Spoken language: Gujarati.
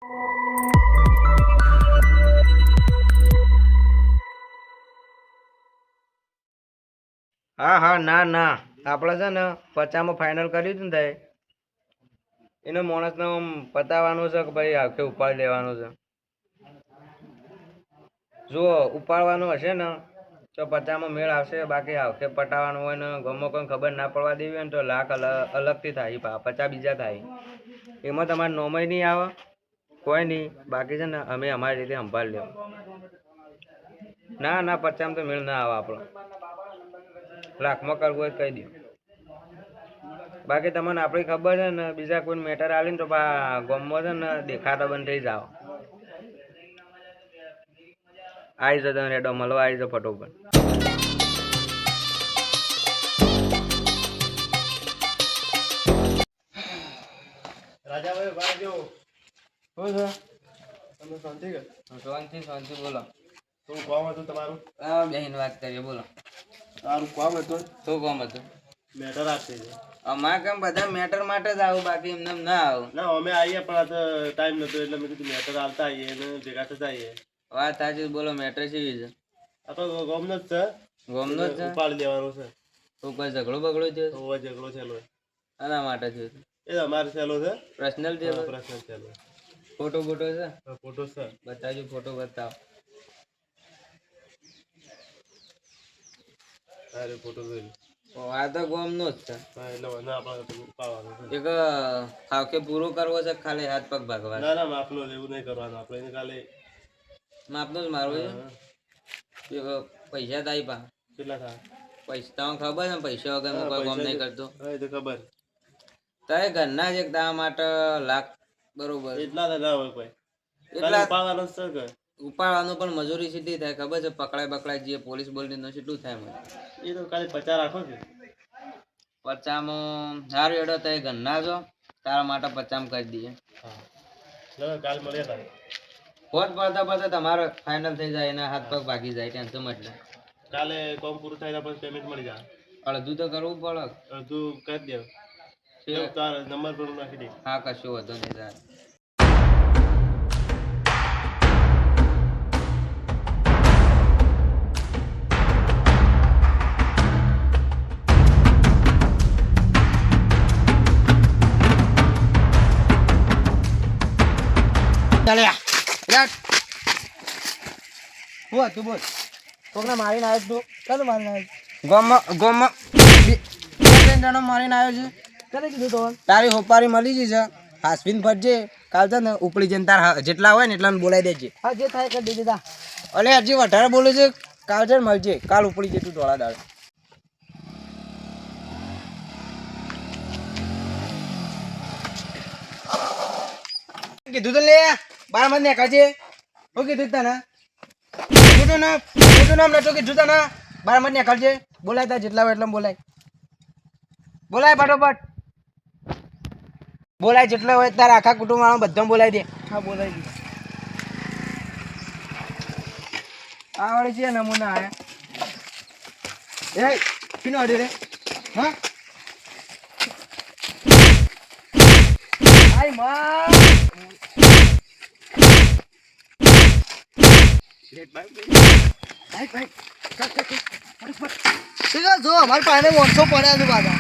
હા હા ના ના આપણે છે ને 50 ફાઇનલ કર્યું હતું ને તાય એનો માણસને પતાવવાનું છે કે ભાઈ આખે ઉપાડી લેવાનું છે. જો ઉપાડવાનું હશે ને તો 50 મેળ આવશે, બાકી આખે પટાવવાનું હોય ને ગમો કોઈ ખબર ના પડવા દેવી હોય ને તો લાખ અલગથી થાય. 50 બીજા થાય એમાં તમારે નોમય નહીં આવે કોઈ નહીં, બાકી છે ને અમે અમારી રીતે સંભાળી લ્યો. ના ના 50 તો મેળ ના આવે આપણો, લાખમાં કરવું હોય કહી દો. બાકી તમને આપણી ખબર છે ને બીજા કોઈ મેટર આલે ને તો ગમમાં છે ને દેખાતા બંધ થઈ જાવ. આવી જતો રેડો મળવા આવી જાવ ફટોફટ. રાજાભાઈ ભાઈ જો શું છે? તમે શાંતિ કે? શાંતિ શાંતિ બોલો. શું કામ હતું તમારું? હા બેહીને વાત કરીએ બોલો. તારું કામ હતું? શું કામ હતું? મેટર આપતી છે. અમારે કેમ બધા મેટર માટે જ આવું, બાકી એમને ના આવું. ના અમે આવીએ પણ આ તો ટાઈમ નતો એટલે મેં કીધું મેટર આવતા આવીએ અને ભેગા થતા આવીએ. વાત સાચી બોલો. મેટર છે આ તો ગમનો જ છે. ગમનો જ છે. ઉપાડી લેવાનું છે. તો કોઈ ઝઘડો બગડો છે? હોવા ઝઘડો છેલો. આના માટે થયું? એ અમારે છેલો છે. પર્સનલ છે? પર્સનલ છેલો. ફોટો ફોટો છે? ફોટો છે. બતાવજો ફોટો બતાવો. અરે ફોટો જોઈ. આ તો ગમનો જ છે. હા એટલે ના આપણે ઉપાડવાનું છે. એક ખાકે પૂરો કરવો છે ખાલી હાથ પગ ભાગવા? ના ના માપનો એવું નહીં કરવાનું આપણે, એને ખાલી માપનો જ મારવો છે. પૈસા થાય પા કેટલા થાય? પૈસા તમને ખબર છે? પૈસા વગર હું કોઈ કામ નહીં કરતો. હા એ તો ખબર. તારે ઘરના જ એક તારા માટે લાખ બરોબર એટલા તો ના હોય કોઈ. એટલા ઉપાડવાનું છે કે ઉપાડવાનું પણ મજૂરી સીધી થાય ખબર છે? પકડાય બકડાય જે પોલીસ બોલની નો કેટલું થાય મને? એ તો ખાલી 50 રાખો કે 50 સારું એડો તો ઘરના જો તારા માટે 50 કરી દઈએ. હા ચાલો કાલ મળીએ તારે. ફોટ પડતા પડતા તમારે ફાઇનલ થઈ જાય, એના હાથ પગ ભાગી જાય ટેન્શન એટલે. કાલે કોમ પૂરું થાય પછી પેમેન્ટ મળી જાય. અડધું તો કરવું પડે. અડધું કરી દે. તાર નંબર પર નાખી દે. હા કશું વધુ નહીં થાય. તું બોલ. કોકને મારીને આવ્યો તું? કને મારીને આવ્યો? ગોમાં બે જણો મારીને આવ્યો છે. કને કીધું તો? તારી હોપારી મળી જઈ છે. હાસવીન ફરજે કાલ છે ને ઉપડી જઈને તાર જેટલા હોય ને એટલાને બોલાવી દેજે. હા જે થાય કરી દેજે તા. અલે હજી વધારે બોલે છે. કાલ છે ને મળજે, કાલ ઉપડી જઈ તું ધોળા દાળ. કીધું તો લે 12 માં નીકળજે. હું કીધું તને? કીધું નામ નતો કીધું તને? 12 માં નીકળજે. બોલાય તા જેટલા હોય એટલા બોલાય. બોલાય ફટોફટ. બોલાય જેટલા હોય તારા આખા કુટુંબ વાળા બધા બોલાવી દે. હા બોલાવી દે. આ વાળી છે નમૂના આયા. એ પીનો અડે રે. હા આય માં જો અમારી પાસે 100 પડ્યા છે બાબા.